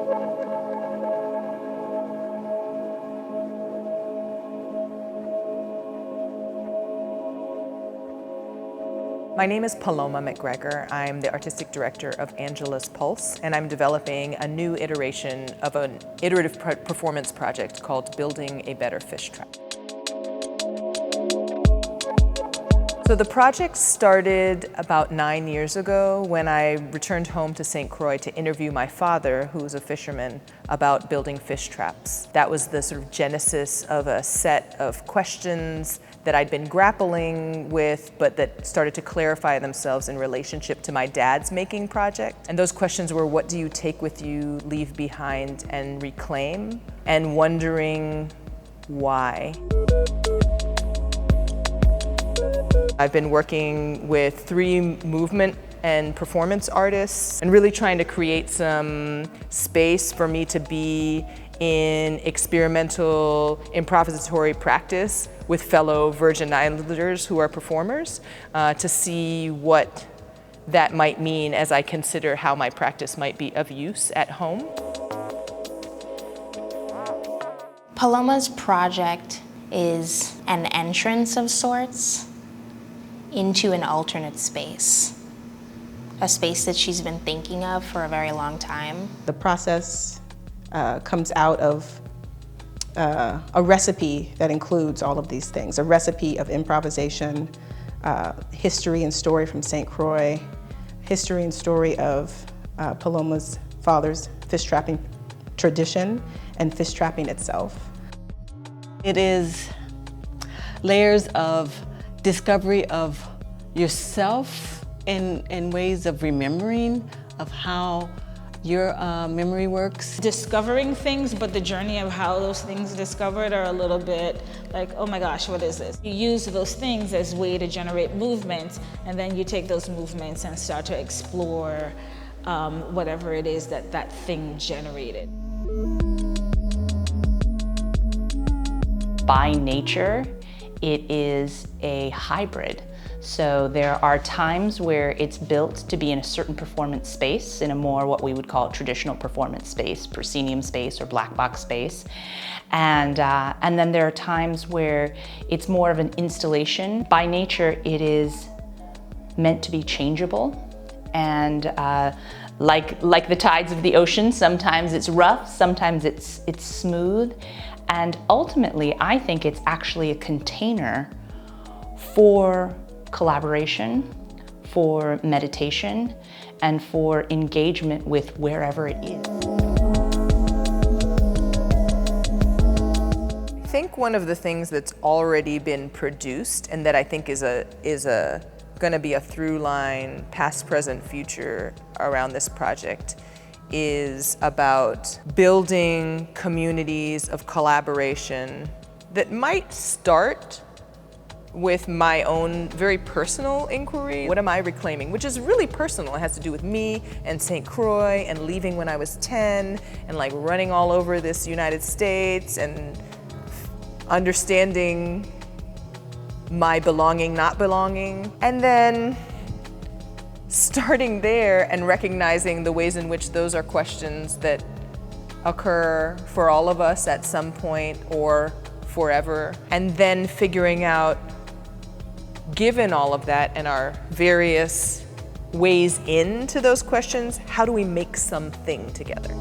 My name is Paloma McGregor. I'm the artistic director of Angela's Pulse, and I'm developing a new iteration of an iterative performance project called Building a Better Fishtrap. So the project started about 9 years ago when I returned home to St. Croix to interview my father, who was a fisherman, about building fish traps. That was the sort of genesis of a set of questions that I'd been grappling with, but that started to clarify themselves in relationship to my dad's making project. And those questions were, what do you take with you, leave behind, and reclaim? And wondering why. I've been working with 3 movement and performance artists and really trying to create some space for me to be in experimental improvisatory practice with fellow Virgin Islanders who are performers to see what that might mean as I consider how my practice might be of use at home. Paloma's project is an entrance of sorts into an alternate space, a space that she's been thinking of for a very long time. The process comes out of a recipe that includes all of these things, a recipe of improvisation, history and story from St. Croix, history and story of Paloma's father's fish trapping tradition and fish trapping itself. It is layers of discovery of yourself in ways of remembering of how your memory works. Discovering things, but the journey of how those things discovered are a little bit like, oh my gosh, what is this? You use those things as a way to generate movement, and then you take those movements and start to explore whatever it is that that thing generated. By nature, it is a hybrid. So there are times where it's built to be in a certain performance space, in a more what we would call traditional performance space, proscenium space or black box space. And then there are times where it's more of an installation. By nature, it is meant to be changeable. And like the tides of the ocean, sometimes it's rough, sometimes it's smooth. And ultimately, I think it's actually a container for collaboration, for meditation, and for engagement with wherever it is. I think one of the things that's already been produced and that I think is going to be a through line, past, present, future around this project is about building communities of collaboration that might start with my own very personal inquiry. What am I reclaiming? Which is really personal. It has to do with me and St. Croix and leaving when I was 10 and like running all over this United States and understanding my belonging, not belonging. And then starting there and recognizing the ways in which those are questions that occur for all of us at some point or forever. And then figuring out, given all of that and our various ways into those questions, how do we make something together?